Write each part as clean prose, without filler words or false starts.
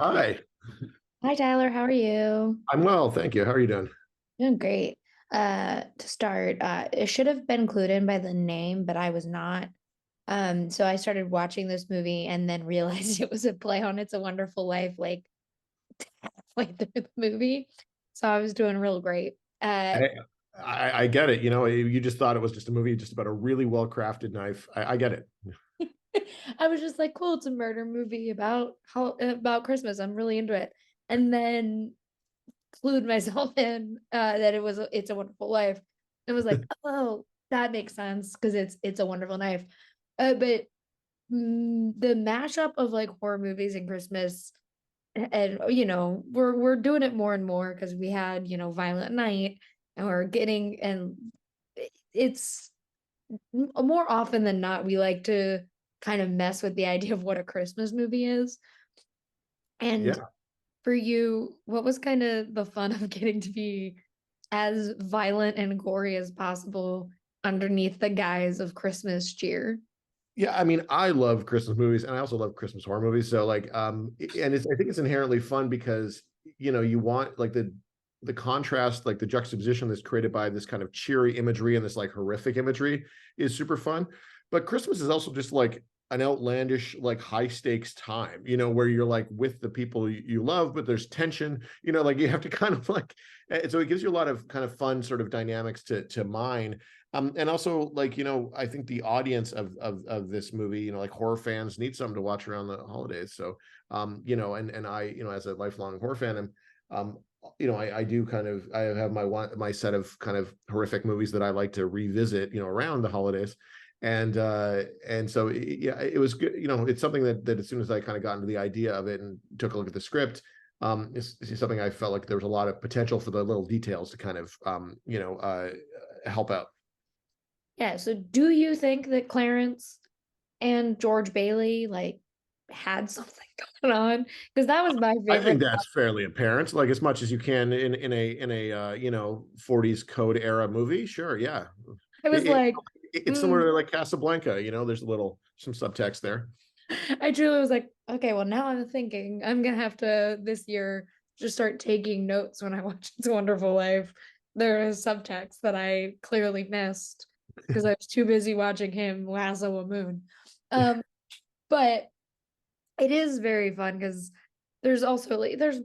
Hi, Hi, Tyler. How are you? I'm well, thank you. How are you doing? Doing great. To start, it should have been clued in by the name, but I was not. So I started watching this movie and then realized it was a play on It's a Wonderful Life, like halfway through the movie. So I was doing real great. Hey, I get it. You just thought it was just a movie just about a really well-crafted knife. I get it. I was just like, cool, it's a murder movie about Christmas. I'm really into it. And then clued myself in that It's a Wonderful Life. And was like, oh, that makes sense because it's a wonderful knife. But the mashup of like horror movies and Christmas, and we're doing it more and more because we had Violent Night, and we're getting and it's more often than not we like to kind of mess with the idea of what a Christmas movie is. And Yeah. for you, what was kind of the fun of getting to be as violent and gory as possible underneath the guise of Christmas cheer? Yeah, I mean, I love Christmas movies and I also love Christmas horror movies. So and I think it's inherently fun because you want like the contrast, like the juxtaposition that's created by this kind of cheery imagery and this like horrific imagery is super fun. But Christmas is also just like an outlandish, like high stakes time, where you're like with the people you love, but there's tension, like you have to kind of like, so it gives you a lot of kind of fun sort of dynamics to mine. And also, like, I think the audience of this movie, like horror fans need something to watch around the holidays. So, and I, as a lifelong horror fan, I do kind of I have my set of kind of horrific movies that I like to revisit, around the holidays. And so yeah, it was good. It's something that as soon as I kind of got into the idea of it and took a look at the script, it's something I felt like there was a lot of potential for the little details to kind of help out. Yeah, so do you think that Clarence and George Bailey like had something going on? Because that was my I favorite. think that's fairly apparent, like as much as you can in a 40s code era movie. Sure, yeah. I was It, it, like, it's mm. similar to like Casablanca. There's a little some subtext there. I truly was like, okay, well now I'm thinking I'm gonna have to this year just start taking notes when I watch It's a Wonderful Life. There is subtext that I clearly missed because I was too busy watching him lasso a moon. Um, but it is very fun because there's a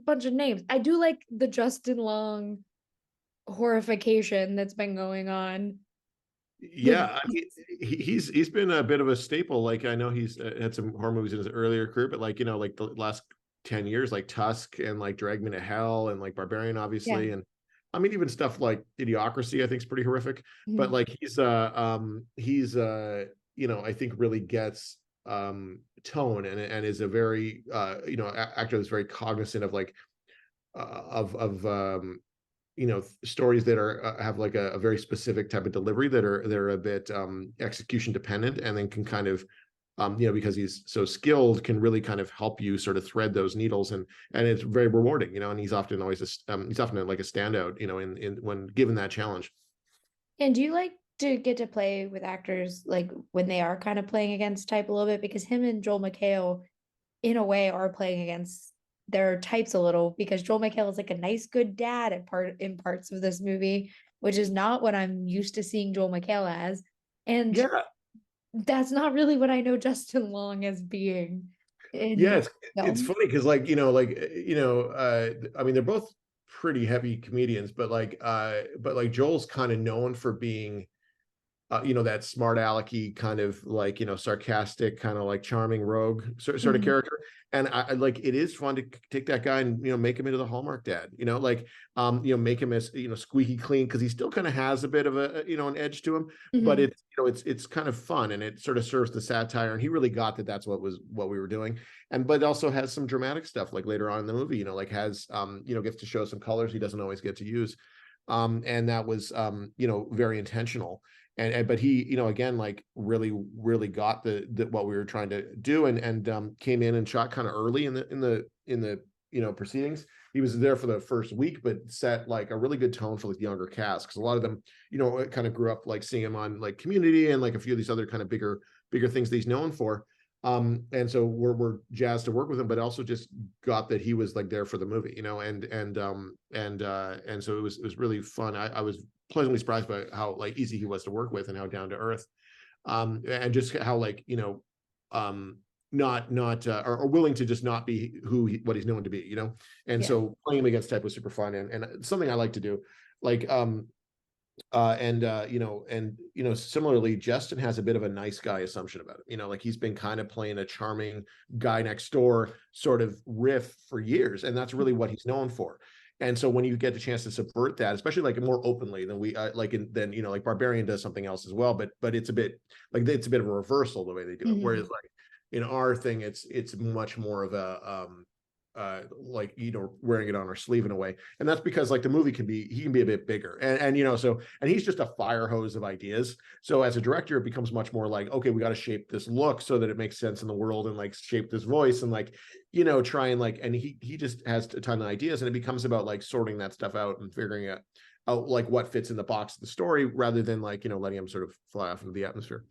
bunch of names. I do like the Justin Long horrification that's been going on with. Yeah, I mean, he's been a bit of a staple. Like I know he's had some horror movies in his earlier career, but like like the last 10 years, like Tusk and like Drag Me to Hell and like Barbarian, Yeah. obviously, and I mean even stuff like Idiocracy, I think is pretty horrific. But Mhm. like he's I think really gets tone and is a very actor that's very cognizant of like of stories that are have like a very specific type of delivery that are a bit execution dependent and then can kind of because he's so skilled can really kind of help you sort of thread those needles and it's very rewarding, and he's often like a standout, in when given that challenge. And do you like to get to play with actors like when they are kind of playing against type a little bit? Because him and Joel McHale, in a way, are playing against their types a little because Joel McHale is like a nice, good dad in parts of this movie, which is not what I'm used to seeing Joel McHale as. And Yeah, that's not really what I know Justin Long as being yeah, in it's films. funny because I mean they're both pretty heavy comedians, but like Joel's kind of known for being that smart alecky kind of like, sarcastic, kind of like charming rogue sort of Mhm. character. And I like it is fun to take that guy and, make him into the Hallmark dad, like, make him as, squeaky clean because he still kind of has a bit of an edge to him, but Mhm. it's kind of fun and it sort of serves the satire. And he really got that that's what we were doing. But also has some dramatic stuff like later on in the movie, like has, gets to show some colors he doesn't always get to use. And that was, very intentional and but he again like really got the what we were trying to do and came in and shot kind of early in the proceedings. He was there for the first week but set like a really good tone for like the younger cast because a lot of them kind of grew up like seeing him on like Community and like a few of these other kind of bigger things that he's known for. And so we're jazzed to work with him, but also just got that he was like there for the movie, you know, and so it was really fun. I was pleasantly surprised by how like easy he was to work with and how down to earth, and just how like, you know, not or willing to just not be what he's known to be, you know. And Yeah. so playing him against type was super fun, and something I like to do, like and you know, similarly, Justin has a bit of a nice guy assumption about him, you know, like he's been kind of playing a charming guy next door sort of riff for years, and that's really what he's known for. And so when you get the chance to subvert that, especially like more openly than we like then, you know, like Barbarian does something else as well, but it's a bit like it's a bit of a reversal the way they do it, whereas Mhm. like in our thing it's much more of a like, you know, wearing it on our sleeve in a way. And that's because like the movie he can be a bit bigger, and you know, so, and he's just a fire hose of ideas. So as a director, it becomes much more like, okay, we got to shape this look so that it makes sense in the world, and like shape this voice, and like, you know, try and like, and he just has a ton of ideas, and it becomes about like sorting that stuff out and figuring out like what fits in the box of the story, rather than like, you know, letting him sort of fly off into the atmosphere.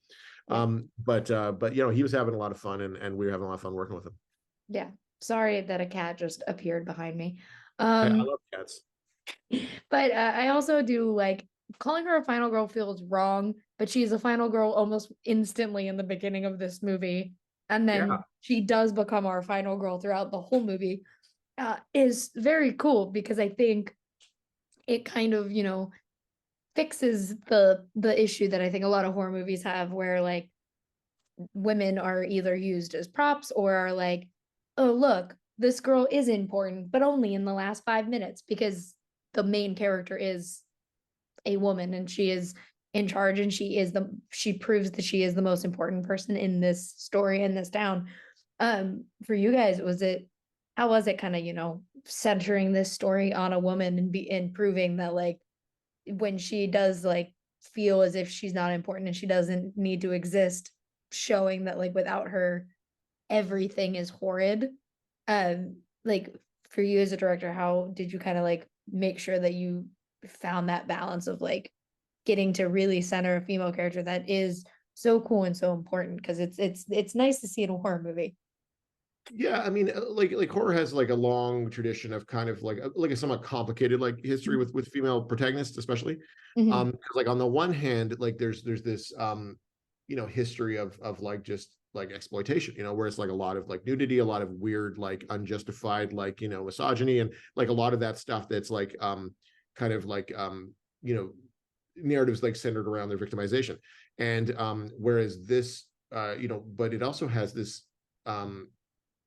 Yeah. But you know, he was having a lot of fun, and we were having a lot of fun working with him. Yeah. Sorry that a cat just appeared behind me. I Um, love cats. but I also do like calling her a final girl feels wrong, but she's a final girl almost instantly in the beginning of this movie. And Yeah. then she does become our final girl throughout the whole movie. Is very cool because I think it kind of, you know, fixes the issue that I think a lot of horror movies have where like women are either used as props or are like, oh, look, this girl is important, but only in the last 5 minutes because the main character is a woman and she is in charge and she proves that she is the most important person in this story in this town. For you guys, how was it kind of, you know, centering this story on a woman and proving that like when she does like feel as if she's not important and she doesn't need to exist, showing that like without her everything is horrid. Like for you as a director, how did you kind of like make sure that you found that balance of like getting to really center a female character that is so cool and so important because it's nice to see in a horror movie. Yeah, I mean, like horror has like a long tradition of kind of like a somewhat complicated like history with female protagonists, especially. Mhm. 'Cause like on the one hand, like there's this you know, history of like just like exploitation, you know, where it's like a lot of like nudity, a lot of weird, like unjustified, like, you know, misogyny, and like a lot of that stuff that's like kind of like you know, narratives like centered around their victimization. And whereas this you know, but it also has this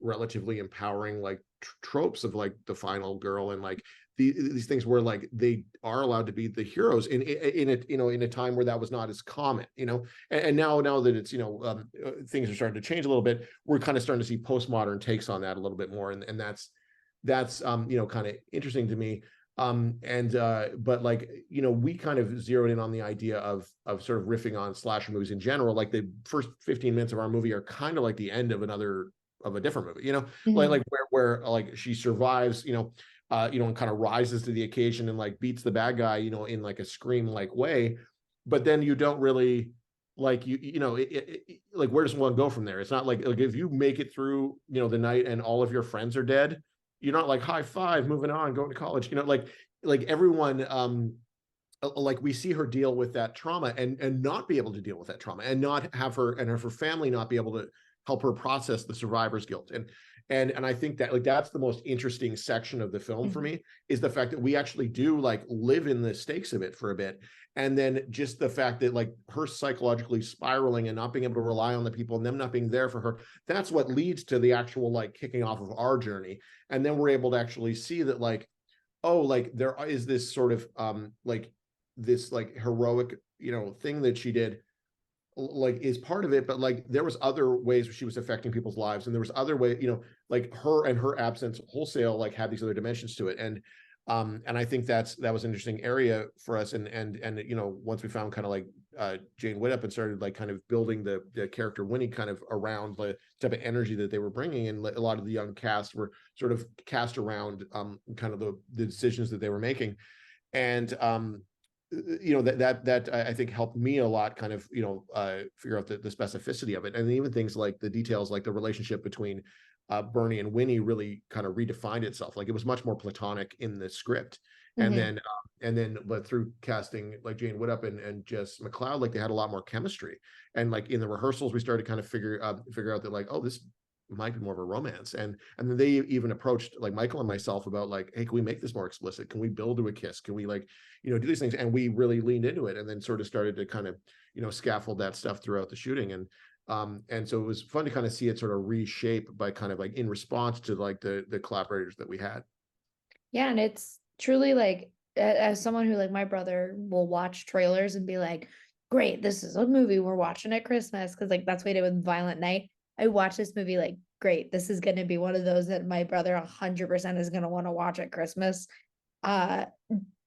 relatively empowering like tropes of like the final girl, and like these things where like they are allowed to be the heroes in a, you know, in a time where that was not as common, you know. And now that it's, you know, things are starting to change a little bit, we're kind of starting to see postmodern takes on that a little bit more, and that's you know, kind of interesting to me. And but like, you know, we kind of zeroed in on the idea of sort of riffing on slasher movies in general. Like the first 15 minutes of our movie are kind of like the end of a different movie, you know, Mhm. like where like she survives, you know, and kind of rises to the occasion and like beats the bad guy, you know, in like a Scream like way. But then you don't really like, you know, like where does one go from there? It's not like if you make it through, you know, the night and all of your friends are dead, you're not like high five, moving on, going to college, you know, like everyone like we see her deal with that trauma, and not be able to deal with that trauma, and not have her and have her family not be able to help her process the survivor's guilt. And I think that like that's the most interesting section of the film for Mhm. me, is the fact that we actually do like live in the stakes of it for a bit. And then just the fact that like her psychologically spiraling and not being able to rely on the people and them not being there for her, that's what leads to the actual like kicking off of our journey. And then we're able to actually see that like, oh, like there is this sort of like this like heroic, you know, thing that she did, like is part of it, but like there was other ways she was affecting people's lives, and there was other way, you know, like her absence wholesale like had these other dimensions to it. And I think that was an interesting area for us. And you know, once we found kind of like Jane Whittup and started like kind of building the character Winnie kind of around the type of energy that they were bringing, and a lot of the young cast were sort of cast around kind of the decisions that they were making. And you know, that I think helped me a lot, kind of, you know, figure out the specificity of it, and even things like the details, like the relationship between Bernie and Winnie really kind of redefined itself. Like it was much more platonic in the script, Mhm. and then but through casting like Jane Whittup and Jess McLeod, like they had a lot more chemistry, and like in the rehearsals we started to kind of figure out that like, oh, this might be more of a romance, and then they even approached like Michael and myself about like, hey, can we make this more explicit, can we build to a kiss, can we like, you know, do these things, and we really leaned into it, and then sort of started to kind of, you know, scaffold that stuff throughout the shooting, and so it was fun to kind of see it sort of reshape by kind of like in response to like the collaborators that we had. Yeah, and it's truly like as someone who like my brother will watch trailers and be like, "Great, this is a movie we're watching at Christmas," because like that's what I did with Violent Night. I watched this movie like, "Great, this is going to be one of those that my brother 100% is going to want to watch at Christmas." Uh,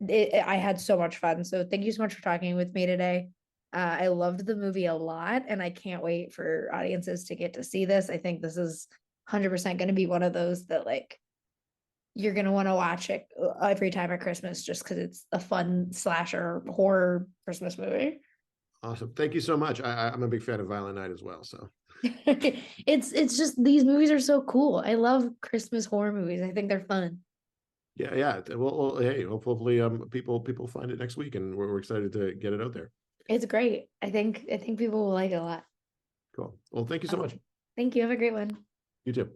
I had so much fun. So thank you so much for talking with me today. I loved the movie a lot, and I can't wait for audiences to get to see this. I think this is 100% going to be one of those that like you're gonna want to watch it every time at Christmas just because it's a fun slasher horror Christmas movie. Awesome, thank you so much. I'm a big fan of Violent Night as well, so It's just these movies are so cool. I love Christmas horror movies. I think they're fun. yeah. Well, hey, hopefully people find it next week, and we're excited to get it out there. It's great. I think people will like it a lot. Cool. Well, thank you so much. Awesome. Thank you. Have a great one. You too.